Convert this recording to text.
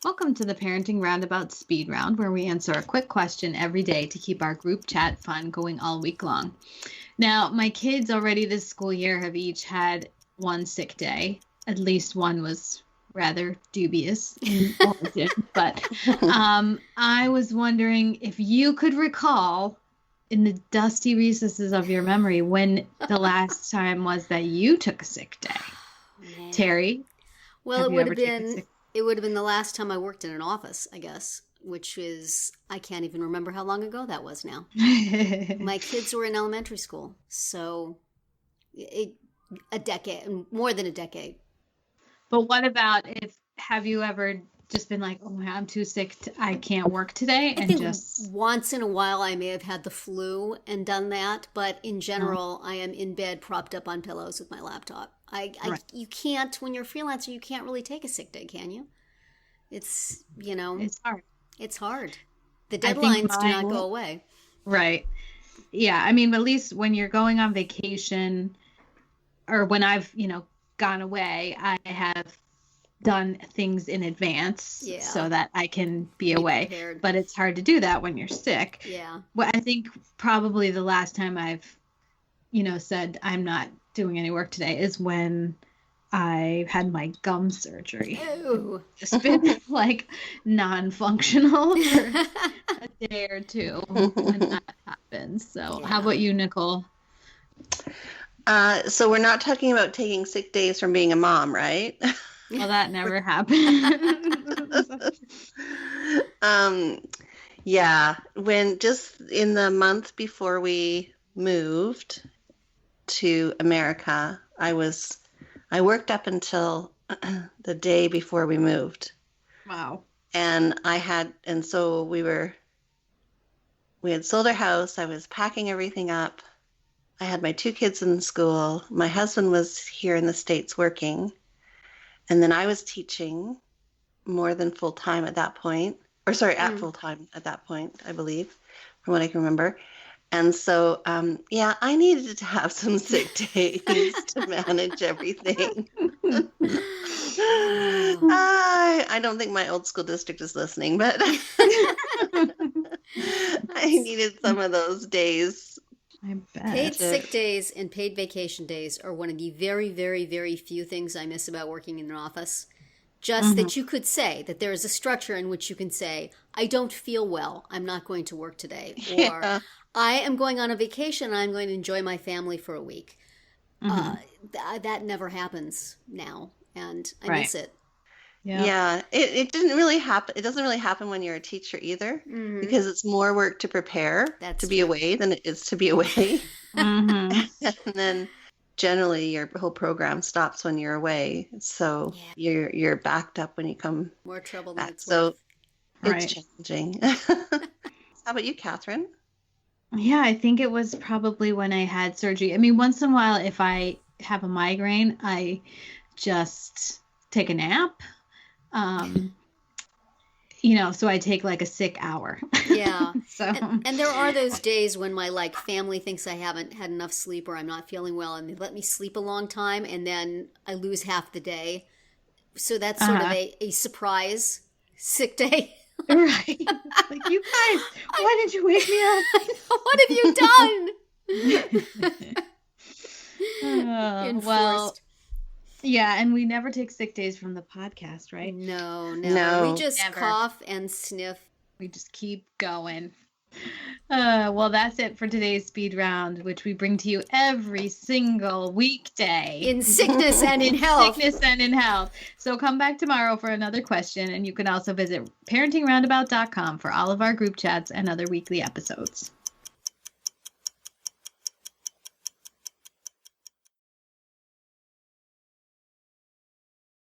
Welcome to the Parenting Roundabout Speed Round, where we answer a quick question every day to keep our group chat fun going all week long. Now, my kids already this school year have each had one sick day. At least one was rather dubious in origin. But I was wondering if you could recall in the dusty recesses of your memory when the last time was that you took a sick day. Man. Terry? Well, it would have been the last time I worked in an office, I guess, which is, I can't even remember how long ago that was now. My kids were in elementary school, so a decade, more than a decade. But what about have you ever just been like, oh, I'm too sick, I can't work today? I think once in a while I may have had the flu and done that, but in general, I am in bed propped up on pillows with my laptop. You can't, when you're a freelancer, you can't really take a sick day, can you? It's, it's hard. It's hard. The deadlines do not go away. Right. Yeah. I mean, at least when you're going on vacation or when I've, gone away, I have done things in advance so that I can be away. Prepared. But it's hard to do that when you're sick. Yeah. Well, I think probably the last time I've, said I'm not doing any work today is when I had my gum surgery. Ew. It's been like non-functional for a day or two when that happens. So How about you, Nicole? So we're not talking about taking sick days from being a mom, right? Well, that never happened. Yeah, when just in the month before we moved to America, I worked up until the day before we moved. Wow. And so we had sold our house. I was packing everything up. I had my 2 kids in school. My husband was here in the States working. And then I was teaching more than full time at that point. At full time at that point, I believe, from what I can remember. And so, I needed to have some sick days to manage everything. I don't think my old school district is listening, but I needed some of those days. I bet. Paid sick days and paid vacation days are one of the very, very, very few things I miss about working in an office. Just that you could say that there is a structure in which you can say, I don't feel well, I'm not going to work today. Or I am going on a vacation, I'm going to enjoy my family for a week. That never happens now, and I miss it. Yeah, it didn't really happen. It doesn't really happen when you're a teacher either, because it's more work to prepare to be away than it is to be away. And then generally your whole program stops when you're away, so you're backed up when you come. More trouble back. Than it's so worth. It's challenging. How about you, Catherine? Yeah, I think it was probably when I had surgery. I mean, once in a while, if I have a migraine, I just take a nap. So I take like a sick hour. Yeah. So and there are those days when my family thinks I haven't had enough sleep or I'm not feeling well, and they let me sleep a long time, and then I lose half the day. So that's sort of a surprise sick day. Right. Like, you guys, why did you wake me up? What have you done? Well, yeah, and we never take sick days from the podcast, right? No. No. We just cough and sniff. We just keep going. Well, that's it for today's speed round, which we bring to you every single weekday. In sickness and in health. So come back tomorrow for another question, and you can also visit parentingroundabout.com for all of our group chats and other weekly episodes.